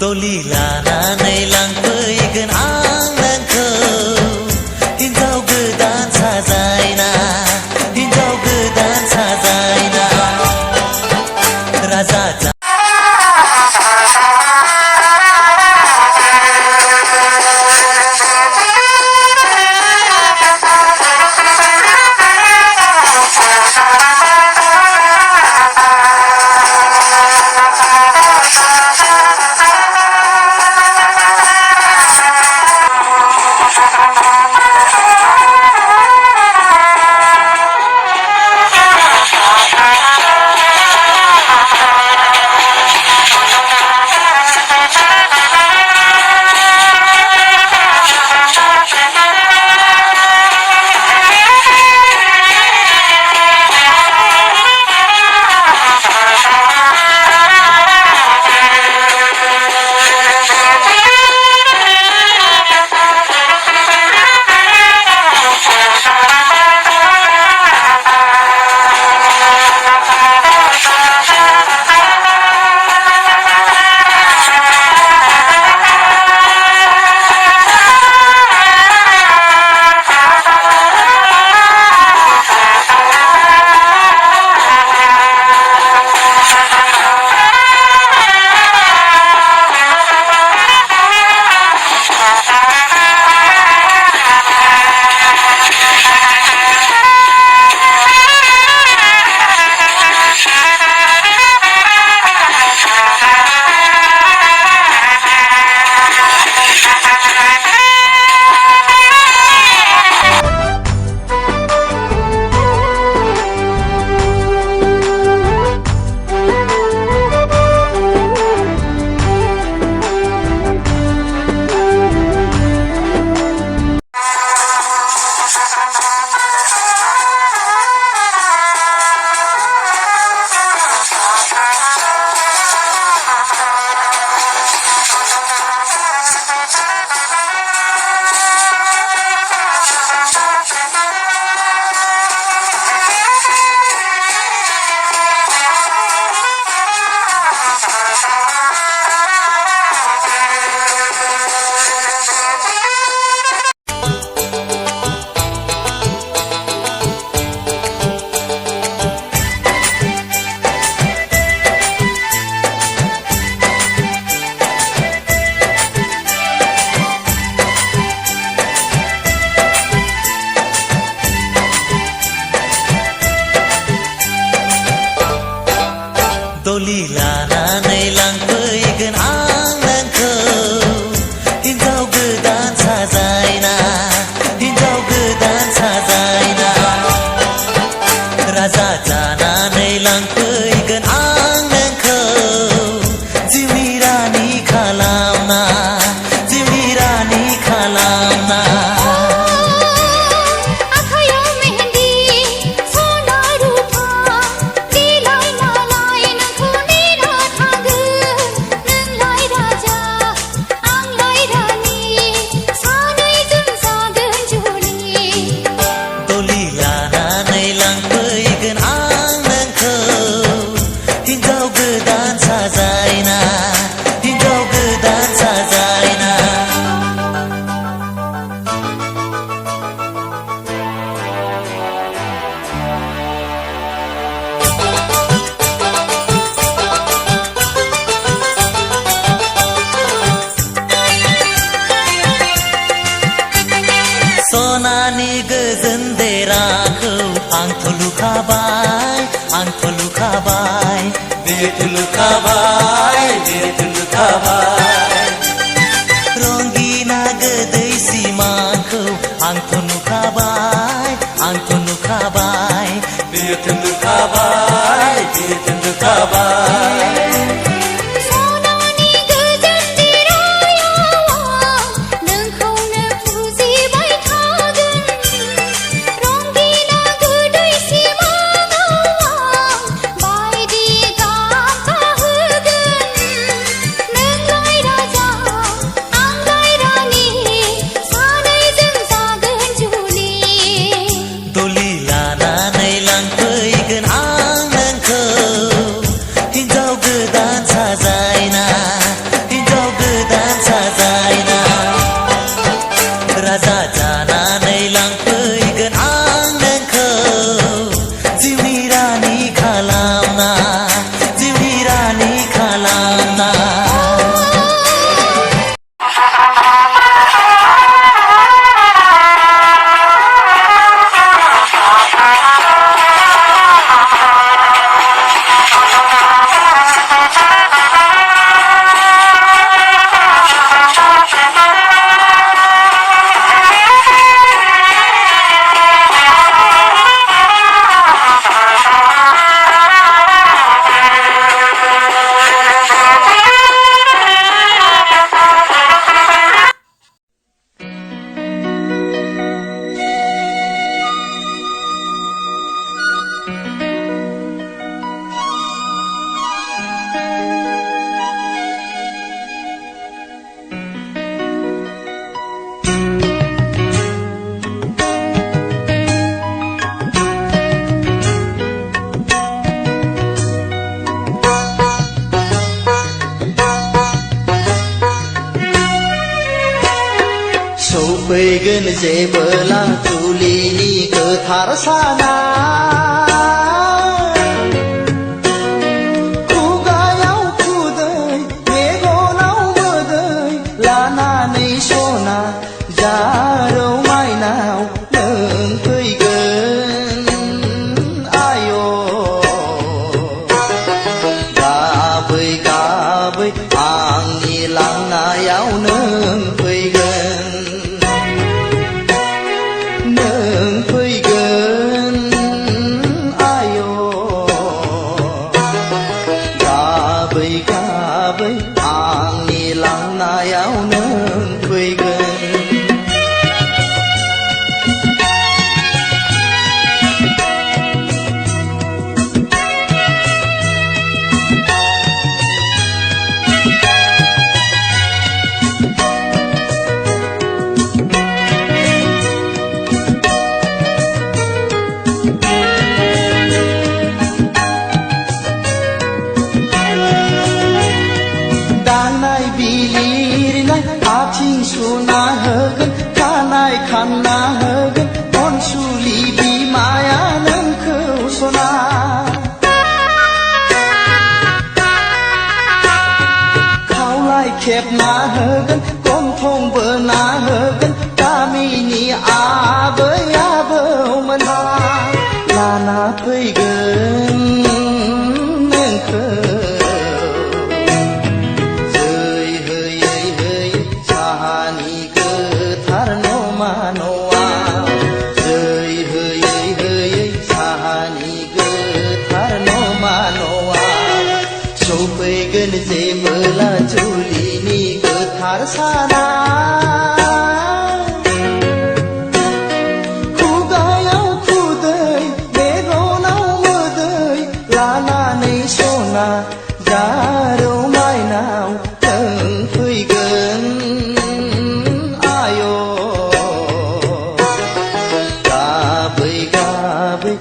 दलि लानानै लांफैगोन आं नोंखौ हिन्जाव गोदान साजायना हिन्जाव गोदान साजायना राजा दलि लानानै लांफैगोन आं नोंखौ हिन्जाव गोदान साजायना हिन्जाव गोदान साजायना राजा जानानै लांफैगोन आं नोंखौ जिउनि रानि खालामना जिउनि रानि खालामना सनानि गोजोन देराखौ आंथ' लुखाबाय आंथ' लुखाबाय बेथ' लुखाबाय बेथ' लुखाबाय रंगिना गोदै सिमाखौ आंथ' नुखाबाय आंथ' नुखाबाय बेथ' लुखाबाय बेथ' लुखाबाय Good. सौफैगोन जेबोला जुलिनि गोथार साना खुगायाव खुदै मेगनाव मोदै लानानै सना जारौ माइनाव नों फैगोन आय' गाबै गाबै आंनि लांनायाव नों फैगोन आय' गाबै गाबै आंनि लांनायाव नों फैगोन दानाय बिलिरनाय आथिं सुना होगोन खानाय खानना होगोन अनसुलि बिमाया नोंखौ सना खावलाय खेबना होगोन गन्थं बोना होगोन गामिनि आबै आबौमोनहा लाना फैगोन नोंखौ साहानि गोथार नमा न'आ जै होयै होयै साहानि गोथार नमा न'आ सौफैगोन जेबोला जुलिनि गोथार साना खुगायाव खुदै मेगनाव मोदै लानानै सना जारौ माइनाव नों फैगोन आय' गाबै गाबै